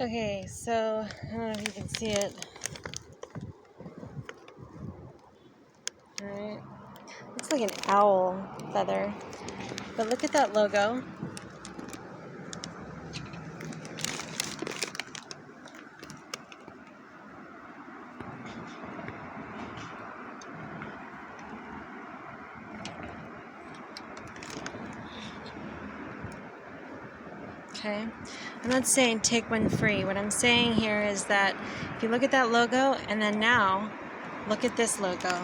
Okay, so I don't know if you can see it. Alright. Looks like an owl feather. But look at that logo. Okay. I'm not saying take one free. What I'm saying here is that if you look at that logo and then now look at this logo.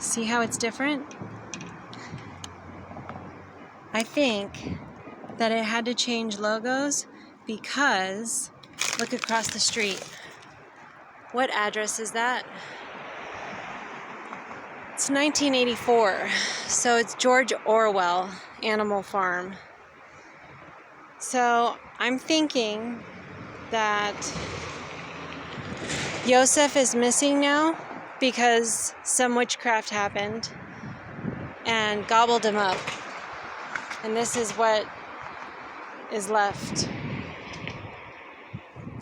See how it's different? I think that it had to change logos because look across the street. What address is that? It's 1984, so it's George Orwell Animal Farm. So I'm thinking that Yosef is missing now because some witchcraft happened and gobbled him up. And this is what is left.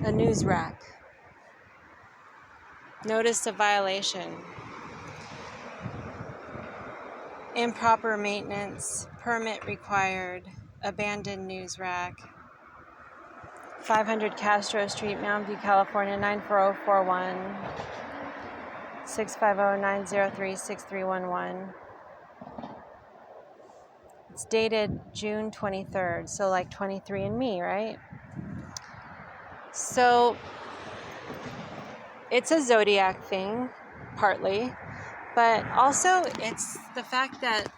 A news rack. Notice of violation. Improper maintenance. Permit required. Abandoned news rack. 500 Castro Street, Mountain View, California, 94041. 650-903-6311. It's dated June 23rd, so like 23andMe, right? So it's a zodiac thing, partly, but also it's the fact that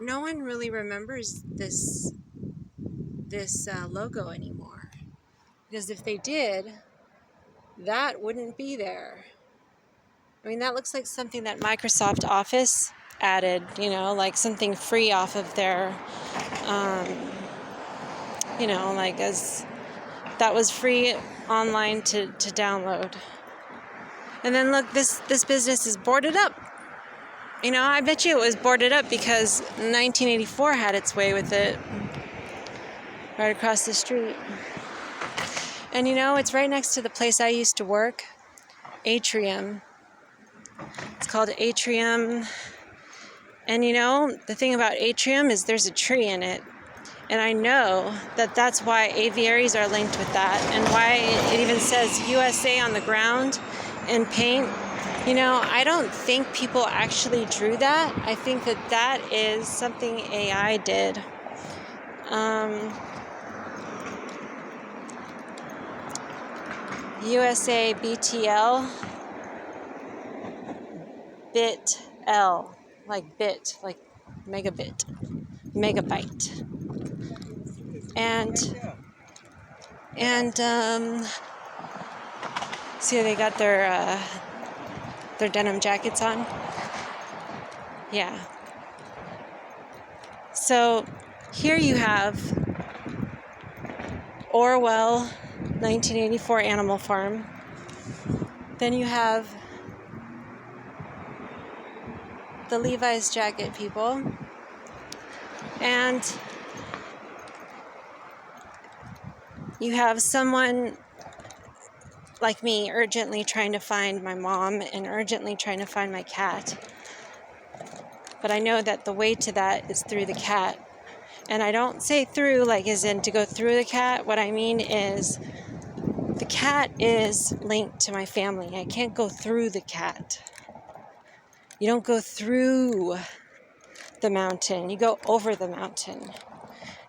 no one really remembers this logo anymore. Because if they did, that wouldn't be there. I mean, that looks like something that Microsoft Office added, like something free off of their, like as that was free online to download. And then look, this business is boarded up. I bet you it was boarded up because 1984 had its way with it right across the street. And it's right next to the place I used to work, Atrium. It's called Atrium. And the thing about Atrium is there's a tree in it. And I know that that's why aviaries are linked with that and why it even says USA on the ground in paint. I don't think people actually drew that. I think that is something AI did. USA BTL. BitL. Like bit, like megabit. Megabyte. And see, they got their denim jackets on. Yeah. So here you have Orwell 1984 Animal Farm. Then you have the Levi's jacket people. And you have someone like me urgently trying to find my mom and urgently trying to find my cat. But I know that the way to that is through the cat. And I don't say through like as in to go through the cat. What I mean is the cat is linked to my family. I can't go through the cat. You don't go through the mountain. You go over the mountain.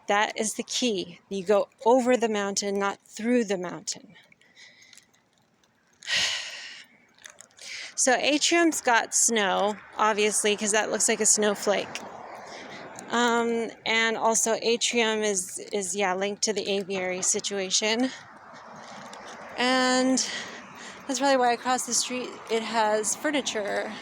That is the key. You go over the mountain, not through the mountain. So Atrium's got snow, obviously, because that looks like a snowflake. And also Atrium is linked to the aviary situation. And that's probably why across the street it has furniture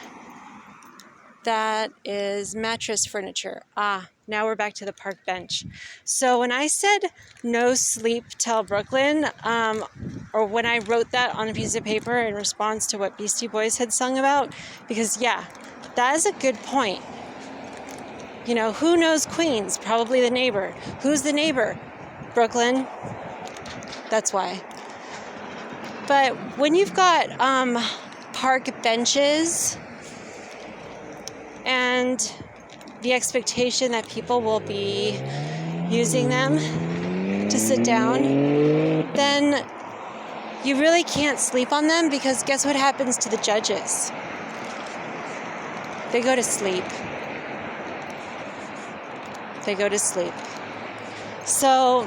that is mattress furniture. Now we're back to the park bench. So when I said no sleep till Brooklyn, or when I wrote that on a piece of paper in response to what Beastie Boys had sung about, because that is a good point. Who knows Queens? Probably the neighbor. Who's the neighbor? Brooklyn. That's why. But when you've got park benches and the expectation that people will be using them to sit down, then you really can't sleep on them, because guess what happens to the judges? They go to sleep. They go to sleep. So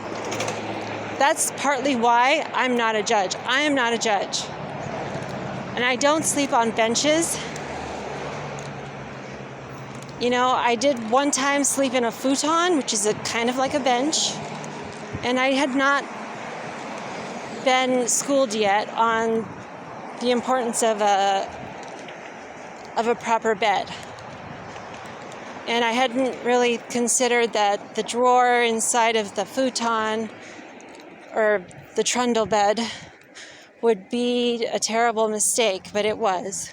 that's partly why I'm not a judge. I am not a judge. And I don't sleep on benches. You know, I did one time sleep in a futon, which is a kind of like a bench. And I had not been schooled yet on the importance of a proper bed. And I hadn't really considered that the drawer inside of the futon or the trundle bed would be a terrible mistake, but it was.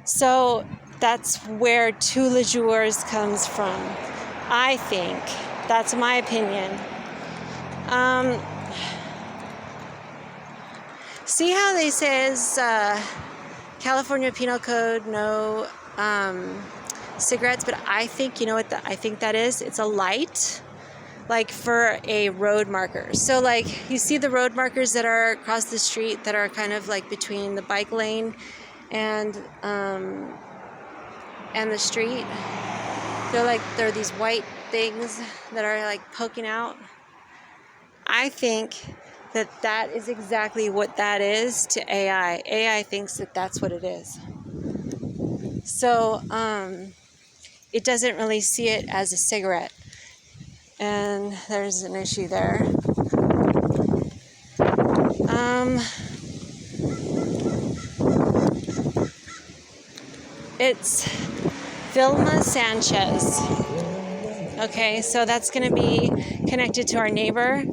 So that's where two le jours comes from, I think. That's my opinion. See how they says California Penal Code, no cigarettes, but I think, you know what I think that is? It's a light, like for a road marker. So like you see the road markers that are across the street that are kind of like between the bike lane and the street. They're these white things that are like poking out. I think that is exactly what that is to AI. AI thinks that that's what it is. So it doesn't really see it as a cigarette. And there's an issue there. It's Vilma Sanchez. Okay, so that's going to be connected to our neighbor,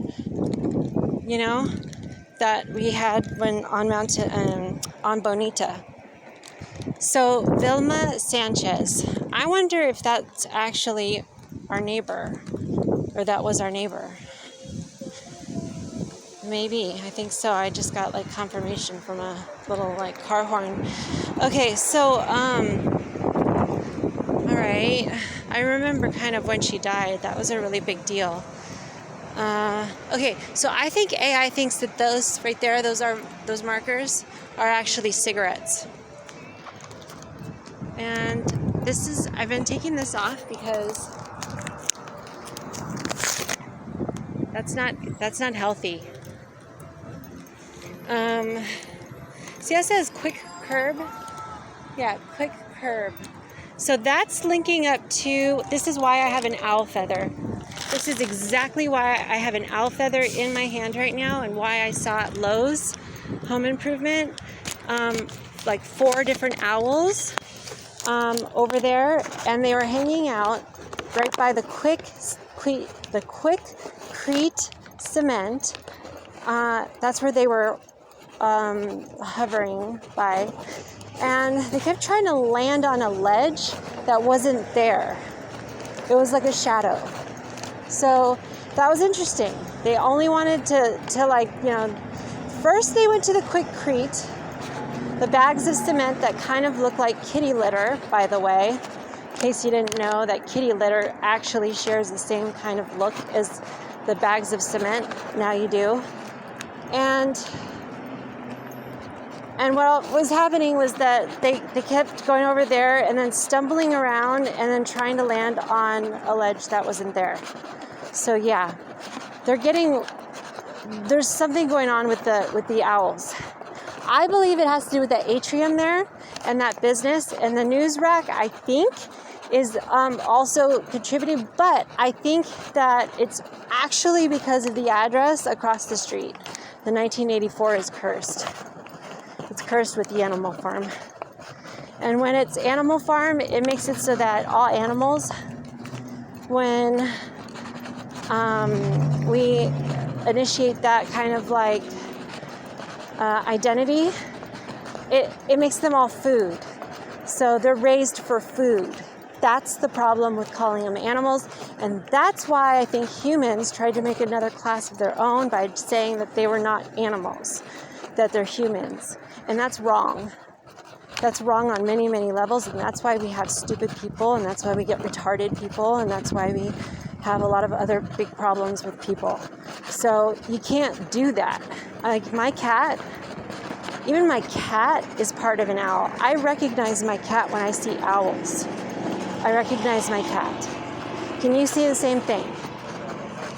you know, that we had when on Bonita. So Vilma Sanchez, I wonder if that's actually our neighbor, or that was our neighbor. Maybe, I think so. I just got like confirmation from a little like car horn. Okay, so all right. I remember kind of when she died. That was a really big deal. Okay, so I think AI thinks that those right there, those markers are actually cigarettes. And I've been taking this off because that's not healthy. See how it says quick curb? Yeah, quick curb. So that's linking up to, this is why I have an owl feather. This is exactly why I have an owl feather in my hand right now, and why I saw at Lowe's Home Improvement, like 4 different owls over there, and they were hanging out right by the Quikrete cement. That's where they were hovering by, and they kept trying to land on a ledge that wasn't there. It was like a shadow. So that was interesting. They only wanted to like, you know, first they went to the Quikrete, the bags of cement that kind of look like kitty litter, by the way, in case you didn't know that kitty litter actually shares the same kind of look as the bags of cement. Now you do. And what was happening was that they kept going over there and then stumbling around and then trying to land on a ledge that wasn't there. So yeah, there's something going on with the owls. I believe it has to do with the atrium there and that business, and the news rack, I think, is also contributing, but I think that it's actually because of the address across the street. The 1984 is cursed. It's cursed with the animal farm. And when it's animal farm, it makes it so that all animals, when we initiate that kind of like identity, it makes them all food. So they're raised for food. That's the problem with calling them animals, and that's why I think humans tried to make another class of their own by saying that they were not animals, that they're humans, and that's wrong. That's wrong on many, many levels, and that's why we have stupid people, and that's why we get retarded people, and that's why we have a lot of other big problems with people. So you can't do that. Like my cat, even my cat is part of an owl. I recognize my cat when I see owls. I recognize my cat. Can you see the same thing?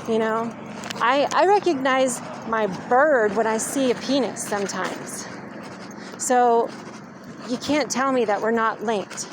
You know, I recognize my bird when I see a penis sometimes. So you can't tell me that we're not linked.